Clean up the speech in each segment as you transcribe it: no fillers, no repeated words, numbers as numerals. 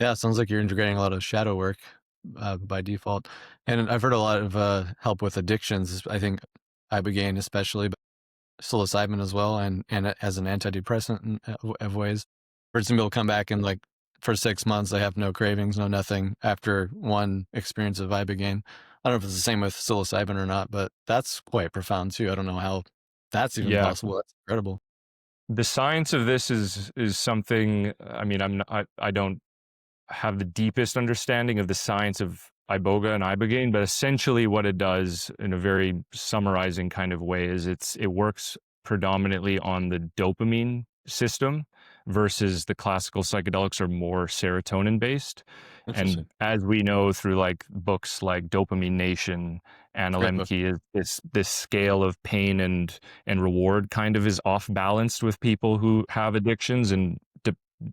Yeah, it sounds like you're integrating a lot of shadow work by default. And I've heard a lot of help with addictions. I think Ibogaine especially, but psilocybin as well, and as an antidepressant in of ways. Heard some people come back and like for 6 months they have no cravings, no nothing after one experience of Ibogaine. I don't know if it's the same with psilocybin or not, but that's quite profound too. I don't know how that's even Yeah. possible. That's incredible. The science of this is something, I mean, I don't have the deepest understanding of the science of iboga and ibogaine, but essentially what it does in a very summarizing kind of way is it works predominantly on the dopamine system versus the classical psychedelics are more serotonin based. Interesting. And as we know through like books like Dopamine Nation, Anna Great book. Lemke, is this scale of pain and reward kind of is off balanced with people who have addictions and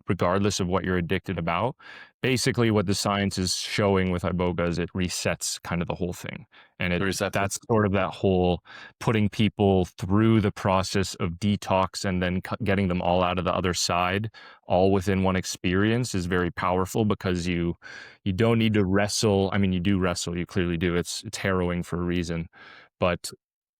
regardless of what you're addicted about. Basically, what the science is showing with iboga is it resets kind of the whole thing, and The receptor. that's sort of that whole putting people through the process of detox and then getting them all out of the other side, all within one experience, is very powerful because you don't need to wrestle. I mean, you do wrestle, you clearly do. It's harrowing for a reason, but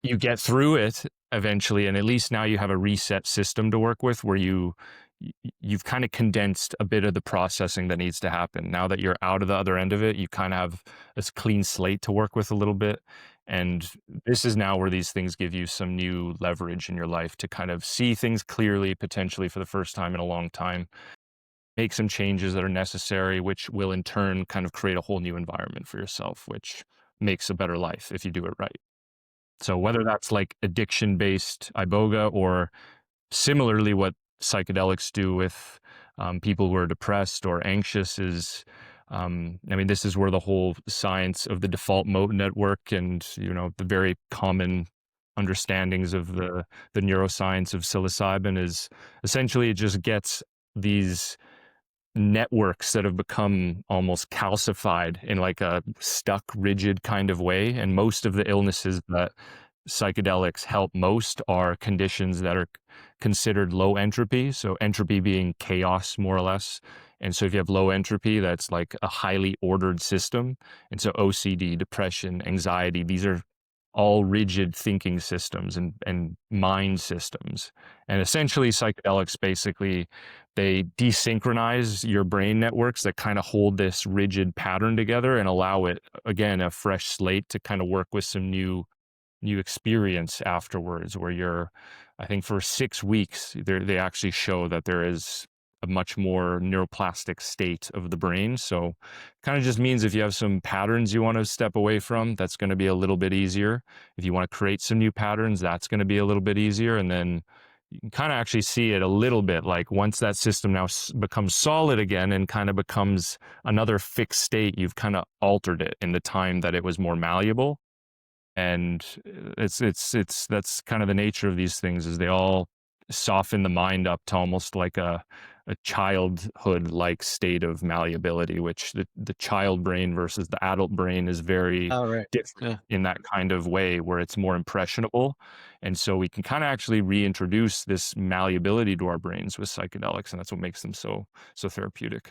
you get through it eventually, and at least now you have a reset system to work with where you've kind of condensed a bit of the processing that needs to happen. Now that you're out of the other end of it, you kind of have this clean slate to work with a little bit. And this is now where these things give you some new leverage in your life to kind of see things clearly, potentially for the first time in a long time, make some changes that are necessary, which will in turn kind of create a whole new environment for yourself, which makes a better life if you do it right. So whether that's like addiction based iboga or similarly what psychedelics do with people who are depressed or anxious is, I mean, this is where the whole science of the default mode network and, you know, the very common understandings of the neuroscience of psilocybin is essentially it just gets these networks that have become almost calcified in like a stuck rigid kind of way, and most of the illnesses that psychedelics help most are conditions that are considered low entropy. So entropy being chaos, more or less. And so if you have low entropy, that's like a highly ordered system. And so OCD, depression, anxiety, these are all rigid thinking systems and mind systems. And essentially psychedelics basically they desynchronize your brain networks that kind of hold this rigid pattern together and allow it again a fresh slate to kind of work with some new experience afterwards where you're I think for 6 weeks they actually show that there is a much more neuroplastic state of the brain. So kind of just means if you have some patterns you want to step away from, that's going to be a little bit easier. If you want to create some new patterns, that's going to be a little bit easier. And then you can kind of actually see it a little bit like once that system now becomes solid again and kind of becomes another fixed state, you've kind of altered it in the time that it was more malleable. And it's that's kind of the nature of these things is they all soften the mind up to almost like a childhood like state of malleability, which the child brain versus the adult brain is very Oh, right. different Yeah. in that kind of way where it's more impressionable. And so we can kind of actually reintroduce this malleability to our brains with psychedelics, and that's what makes them so therapeutic.